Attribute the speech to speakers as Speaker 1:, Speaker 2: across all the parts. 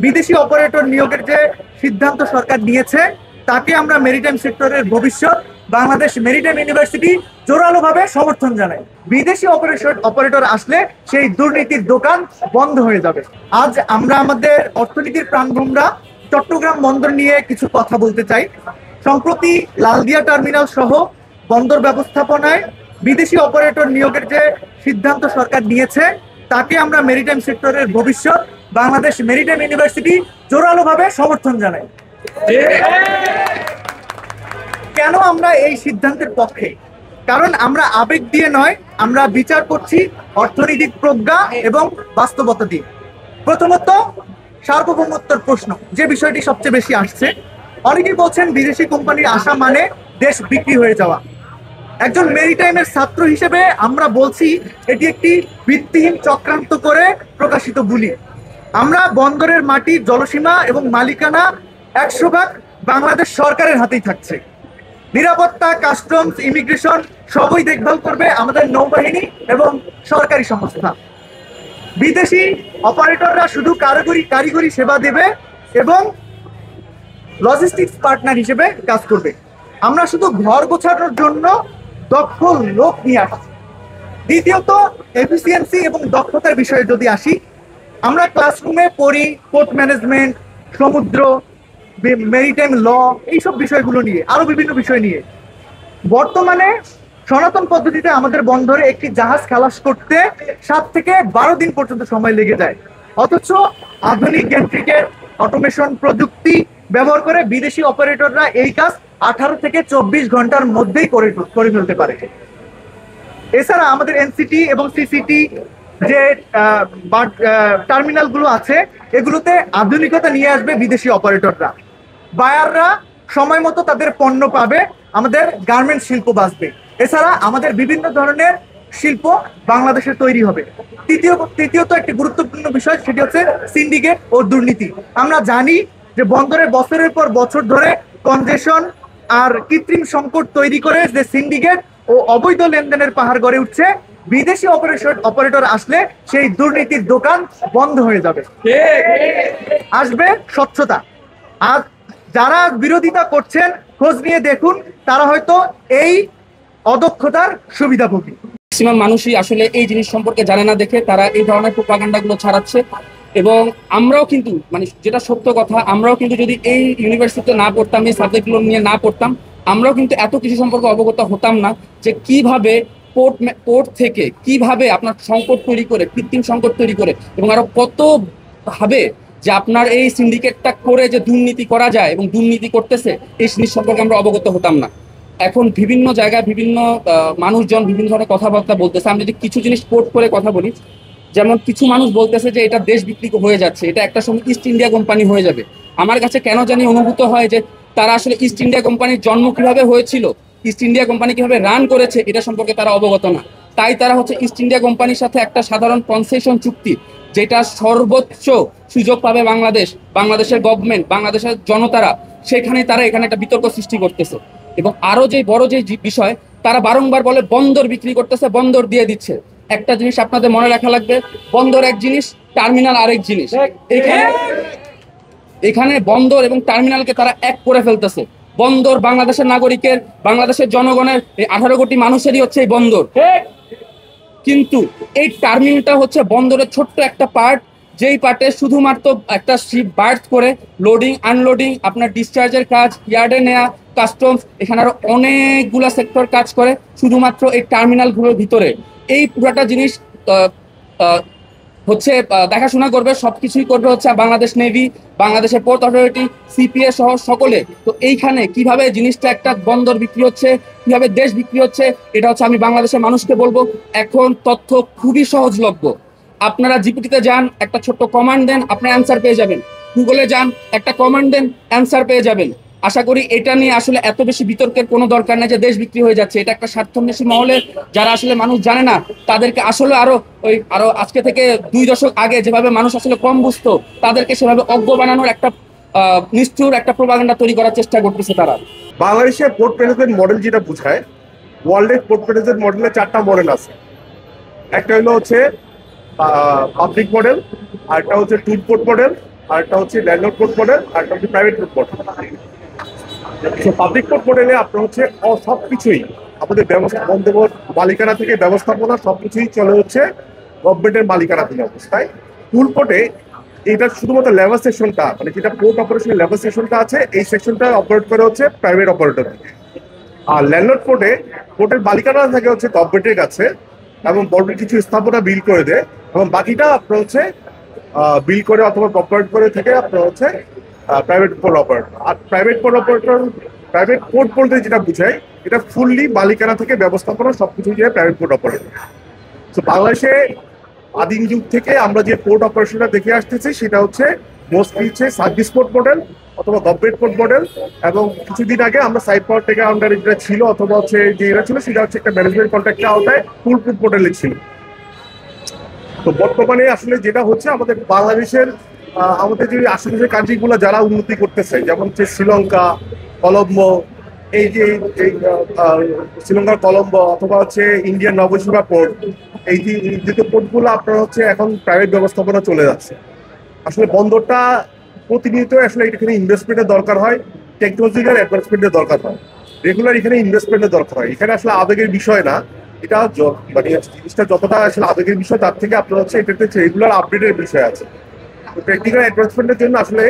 Speaker 1: বিদেশি অপারেটর নিয়োগের যে সিদ্ধান্ত সরকার নিয়েছে তাকে আমরা মেরিটাইম সেক্টরের ভবিষ্যৎ বাংলাদেশ মেরিটাইম ইউনিভার্সিটি জোরালোভাবে সমর্থন জানাই। বিদেশি অপারেটর আসলে সেই দুর্নীতির দোকান বন্ধ হয়ে যাবে। আজ আমরা আমাদের অর্থনীতির প্রাণভোমরা চট্টগ্রাম বন্দর নিয়ে কিছু কথা বলতে চাই। সম্প্রতি লালদিয়া টার্মিনাল সহ বন্দর ব্যবস্থাপনায় বিদেশি অপারেটর নিয়োগের যে সিদ্ধান্ত সরকার নিয়েছে তাকে আমরা মেরিটাইম সেক্টরের ভবিষ্যৎ বাংলাদেশ মেরিটাইম ইউনিভার্সিটি জোরালোভাবে সমর্থন জানাই। কেন আমরা এই সিদ্ধান্তের পক্ষে? কারণ আমরা আবেগ দিয়ে নয়, আমরা বিচার করছি অর্থনৈতিক প্রজ্ঞা এবং বাস্তবতা দিয়ে। প্রথমত সার্বভৌমত্বের প্রশ্ন, যে বিষয়টি সবচেয়ে বেশি আসছে। অনেকেই বলছেন বিদেশি কোম্পানির আসা মানে দেশ বিক্রি হয়ে যাওয়া। একজন মেরিটাইমের ছাত্র হিসেবে আমরা বলছি এটি একটি ভিত্তিহীন চক্রান্ত করে প্রকাশিত বুলি। আমরা বন্দরের মাটি, জলসীমা এবং মালিকানা 100% বাংলাদেশ সরকারের হাতেই থাকছে। নিরাপত্তা, কাস্টমস, ইমিগ্রেশন সবই দেখভাল করবে আমাদের নৌবাহিনী এবং সরকারি সংস্থা। বিদেশি অপারেটররা শুধু কারিগরি সেবা দেবে এবং লজিস্টিক্স পার্টনার হিসেবে কাজ করবে। আমরা শুধু ঘর গোছানোর জন্য দক্ষ লোক নিয়ে আসছি। দ্বিতীয়ত এফিসিয়েন্সি এবং দক্ষতার বিষয়ে যদি আসি, আমরা ক্লাসরুমে পড়ি পোর্ট ম্যানেজমেন্ট, সমুদ্র, মেরিটাইম ল, এইসব বিষয়গুলো নিয়ে, আরো বিভিন্ন বিষয় নিয়ে। বর্তমানে সনাতন পদ্ধতিতে আমাদের বন্দরে একটি জাহাজ খালাস করতে 7 থেকে 12 দিন পর্যন্ত সময় লেগে যায়। অথচ আধুনিক যান্ত্রিকের অটোমেশন প্রযুক্তি ব্যবহার করে বিদেশি অপারেটররা এই কাজ 18 থেকে 24 ঘন্টার মধ্যেই করে ফেলতে পারে। এছাড়া আমাদের এনসিটি এবং সিসিটি যে টার্মিনালগুলো আছে, এগুলোতে আধুনিকতা নিয়ে আসবে বিদেশি অপারেটররা। বায়াররা সময় মতো তাদের পণ্য পাবে, আমাদের গার্মেন্টস শিল্প বাঁচবে। এছাড়া আমাদের বিভিন্ন ধরনের শিল্প বাংলাদেশে তৈরি হবে। তৃতীয়ত একটি গুরুত্বপূর্ণ বিষয়, সেটি হচ্ছে সিন্ডিকেট ও দুর্নীতি। আমরা জানি যে বন্দরে বছরের পর বছর ধরে কনজেশন আর কৃত্রিম সংকট তৈরি করে যে সিন্ডিকেট ও অবৈধ লেনদেনের পাহাড় গড়ে উঠছে। বিদেশি অপারেটর আসলে সেই দুর্নীতির দোকান বন্ধ হয়ে যাবে, আসবে স্বচ্ছতা। আর যারা বিরোধিতা করছেন খোঁজ নিয়ে দেখুন, তারা হয়তো এই অদক্ষতার সুবিধাভোগী।
Speaker 2: ম্যাক্সিমাম মানুষই আসলে এই জিনিস সম্পর্কে জানে না দেখে তারা এই ধরনের প্রোপাগান্ডাগুলো ছড়াচ্ছে। এবং আমরাও কিন্তু মানে যেটা সত্য কথা, আমরাও কিন্তু যদি এই ইউনিভার্সিটিতে না পড়তাম, এই সাবজেক্টগুলো নিয়ে না পড়তাম, আমরাও কিন্তু এত কিছু সম্পর্কে অবগত হতাম না যে কিভাবে পোর্ট থেকে কিভাবে আপনার সংকট তৈরি করে, কৃত্রিম সংকট তৈরি করে, এবং আরো কত ভাবে যে আপনার এই সিন্ডিকেটটা করে যে দুর্নীতি করা যায় এবং দুর্নীতি করতেছে, এই জিনিস সম্পর্কে আমরা অবগত হতাম না। এখন বিভিন্ন জায়গায় বিভিন্ন মানুষজন বিভিন্ন ধরনের কথাবার্তা বলতেছে। আমি যদি কিছু জিনিস কোট করে কথা বলি, যেমন কিছু মানুষ বলতেছে যে এটা দেশ বিক্রি হয়ে যাচ্ছে, এটা একটা সময় ইস্ট ইন্ডিয়া কোম্পানি হয়ে যাবে। আমার কাছে কেন জানি অনুভূত হয় যে তারা আসলে ইস্ট ইন্ডিয়া কোম্পানির জন্ম কিভাবে হয়েছিল, ইস্ট ইন্ডিয়া কোম্পানি কিভাবে রান করেছে, এটা সম্পর্কে তারা অবগত না। তাই তারা হচ্ছে ইস্ট ইন্ডিয়া কোম্পানির সাথে একটা সাধারণ কনসেশন চুক্তি, যেটা সর্বোচ্চ সুযোগ পাবে বাংলাদেশের গভর্নমেন্ট, বাংলাদেশের জনতারা, সেখানে তারা এখানে একটা বিতর্ক সৃষ্টি করতেছে। এবং আরো যে বড় যে বিষয়, তারা বারংবার বলে বন্দর বিক্রি করতেছে, বন্দর দিয়ে দিচ্ছে। একটা জিনিস আপনাদের মনে রাখা লাগবে, বন্দর এক জিনিস, টার্মিনাল আরেক জিনিস। এখানে বন্দর এবং টার্মিনালকে তারা এক করে ফেলতেছে। বন্দর বাংলাদেশের নাগরিকের, বাংলাদেশের জনগণের, এই 18 কোটি মানুষেরই হচ্ছে এই বন্দর। কিন্তু এই টার্মিনালটা হচ্ছে বন্দরের ছোট্ট একটা পার্ট, যেই পার্টে শুধুমাত্র একটা শিপ বার্থ করে লোডিং আনলোডিং, আপনার ডিসচার্জের কাজ, ইয়ার্ডে নেওয়া, কাস্টমস, এখানে আরো অনেকগুলা সেক্টর কাজ করে শুধুমাত্র এই টার্মিনালগুলোর ভিতরে। এই পুরাটা জিনিস হচ্ছে দেখাশোনা করবে, সবকিছুই করবে হচ্ছে বাংলাদেশ নেভি, বাংলাদেশের পোর্ট অথরিটি, সিপিএ সহ সকলে। তো এইখানে কিভাবে জিনিসটা একটা বন্দর বিক্রি হচ্ছে, কিভাবে দেশ বিক্রি হচ্ছে, এটা হচ্ছে আমি বাংলাদেশের মানুষকে বলবো। এখন তথ্য খুবই সহজলভ্য। আপনারা জিপিটিতে যান, একটা ছোট্ট কমান্ড দেন, আপনি অ্যান্সার পেয়ে যাবেন। গুগলে যান, একটা কমান্ড দেন, অ্যান্সার পেয়ে যাবেন। আশা করি এটা নিয়ে আসলে এত বেশি বিতর্কের কোনো দরকার নেই যে দেশ বিক্রি হয়ে যাচ্ছে। এটা একটা স্বার্থান্বেষী মহলে, যারা আসলে মানুষ জানে না তাদেরকে আসলে আরো আজকে থেকে 2 দশক আগে যেভাবে মানুষ আসলে কম বুঝতো, তাদেরকে সেভাবে অজ্ঞ বানানোর একটা নিষ্ঠুর একটা প্রোপাগান্ডা তৈরি করার চেষ্টা করতেছে তারা।
Speaker 3: বাংলাদেশের পোর্ট ম্যানেজমেন্ট মডেল যেটা বোঝায়, ওয়ার্ল্ডের পোর্ট ম্যানেজমেন্ট মডেলে 4টা মডেল আছে। একটা হচ্ছে পাবলিক মডেল, আরেকটা হচ্ছে ট্যুর পোর্ট মডেল, আর একটা হচ্ছে ল্যান্ডলর্ড পোর্ট মডেল, আর একটা হচ্ছে প্রাইভেট পোর্ট মডেল। তো পাবলিক পোর্ট মডেলে আপনার হচ্ছে সবকিছুই আমাদের ব্যবস্থা বন্ধবর মালিকানা থেকে ব্যবস্থাপনা সবকিছুই চলে হচ্ছে গভর্নমেন্টের মালিকানাধীন অবস্থায়। ফুল পোর্টে এটা শুধুমাত্র লেবার সেকশনটা, মানে যেটা পোর্ট অপারেশনের লেবার সেকশনটা আছে, এই সেকশনটা অপারেট করে হচ্ছে প্রাইভেট অপারেটর। আর ল্যান্ডলর্ড পোর্টে পোর্টের মালিকানা থাকে হচ্ছে গভর্নমেন্টের কাছে, এবং গভর্নমেন্ট কিছু স্থাপনা বিল করে দেয়, এবং বাকিটা আপনার হচ্ছে বিল করে অথবা অপারেট করে থেকে আপনার হচ্ছে প্রাইভেট পোর্ট অপারেটর। আর private port operator, private port বলতে যেটা বুঝায়, এটা ফুললি মালিকানা থেকে ব্যবস্থাপনা সবকিছু দিয়ে প্রাইভেট পোর্ট অপারেটর। তো বাংলাদেশে আদিম যুগ থেকে আমরা যে পোর্ট অপারেশনটা দেখে আসতেছি সেটা হচ্ছে মোস্টলি হচ্ছে সার্ভিস পোর্ট মডেল অথবা গভর্নমেন্ট পোর্ট মডেল, এবং কিছুদিন আগে আমরা সাইড পাওয়ার থেকে আন্ডার যেটা ছিল অথবা হচ্ছে যে এটা ছিল সেটা হচ্ছে একটা ম্যানেজমেন্ট কন্ট্রাক্টের আওতায় ফুল পোর্ট মডেলে ছিল। তো বর্তমানে আসলে যেটা হচ্ছে আমাদের বাংলাদেশের আমাদের যে আশেপাশের কান্ট্রিগুলো যারা উন্নতি করতেছে, যেমন হচ্ছে শ্রীলঙ্কা, কলম্বো, এই যে শ্রীলঙ্কার কলম্বো অথবা হচ্ছে ইন্ডিয়ান নবসীমা পোর্ট, এই যে দুটো পোর্টগুলো আপনার হচ্ছে এখন প্রাইভেট ব্যবস্থাপনা চলে যাচ্ছে। আসলে বন্দরটা প্রতিনিয়ত আসলে এখানে ইনভেস্টমেন্টের দরকার হয়, টেকনোলজিক্যাল অ্যাডভান্সমেন্টের দরকার হয়, রেগুলার এখানে ইনভেস্টমেন্টের দরকার হয়। এখানে আসলে আবেগের বিষয় না, এটা মানে জিনিসটা যতটা আসলে আবেগের বিষয় তার থেকে আপনার হচ্ছে এটাতে রেগুলার আপডেটের বিষয় আছে। তো টেকনিক্যাল অ্যাডভান্সমেন্টের জন্য আসলে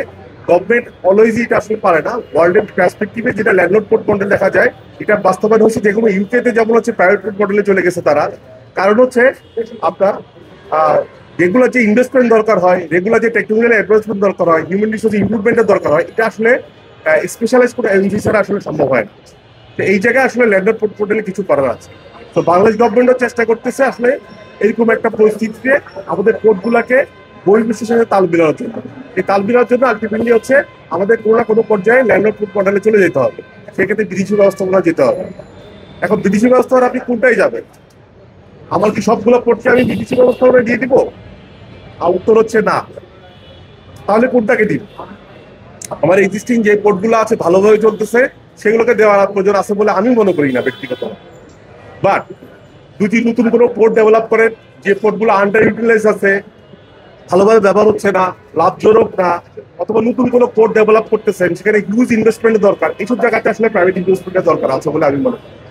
Speaker 3: গভর্নমেন্ট অলওয়েজ এটা আসলে পারে না। ওয়ার্ল্ডের পার্সপেক্টিভে যেটা ল্যান্ডলর্ড পোর্ট মডেল দেখা যায়, এটা বাস্তবায়ন হচ্ছে যেগুলো ইউকেতে যেমন হচ্ছে প্রাইভেট পোর্ট মডেলে চলে গেছে তারা। কারণ হচ্ছে আপনার রেগুলার যে ইনভেস্টমেন্ট দরকার হয়, রেগুলার যে টেকনোলজিক্যাল অ্যাডভান্সমেন্ট দরকার হয়, হিউম্যান রিসোর্স ইমপ্রুভমেন্টের দরকার হয়, এটা আসলে স্পেশালাইজ কোনো এজেন্সি ছাড়া আসলে সম্ভব হয় না। তো এই জায়গায় আসলে ল্যান্ডলর্ড পোর্ট মডেলে কিছু করার আছে। তো বাংলাদেশ গভর্নমেন্টও চেষ্টা করতেছে আসলে এরকম একটা পরিস্থিতিতে আমাদের পোর্টগুলোকে বহির্বিশ্বের সাথে তাল মিলানোর জন্য। এই তাল মিলানোর জন্য আলটিমেটলি হচ্ছে আমাদের কোনো না কোনো পর্যায়ে ল্যান্ডলর্ড পোর্ট মডেলে চলে যেতে হবে, সেক্ষেত্রে বিদেশি ব্যবস্থাপনা যেতে হবে। এখন বিদেশি ব্যবস্থাপনা আপনি কোনটাই যাবেন? আমার কি সবগুলো পোর্টকে আমি বিদেশি ব্যবস্থাপনা দিয়ে দিব? আর উত্তর হচ্ছে না। তাহলে কোনটাকে দিব? আমার এক্সিস্টিং যে পোর্টগুলো আছে ভালোভাবে চলতেছে সেগুলোকে দেওয়ার প্রয়োজন আছে বলে আমি মনে করি না ব্যক্তিগত। বাট যদি নতুন কোনো পোর্ট ডেভেলপ করেন, যে পোর্টগুলো আন্ডার ইউটিলাইজ আছে, ভালোভাবে ব্যবহার হচ্ছে না, লাভজনক না, অথবা নতুন কোনো পোর্ট ডেভেলপ করতেছেন, সেখানে হিউজ ইনভেস্টমেন্টের দরকার, এইসব জায়গাতে আসলে প্রাইভেট ইনভেস্টমেন্টের দরকার আছে বলে আমি মনে করি।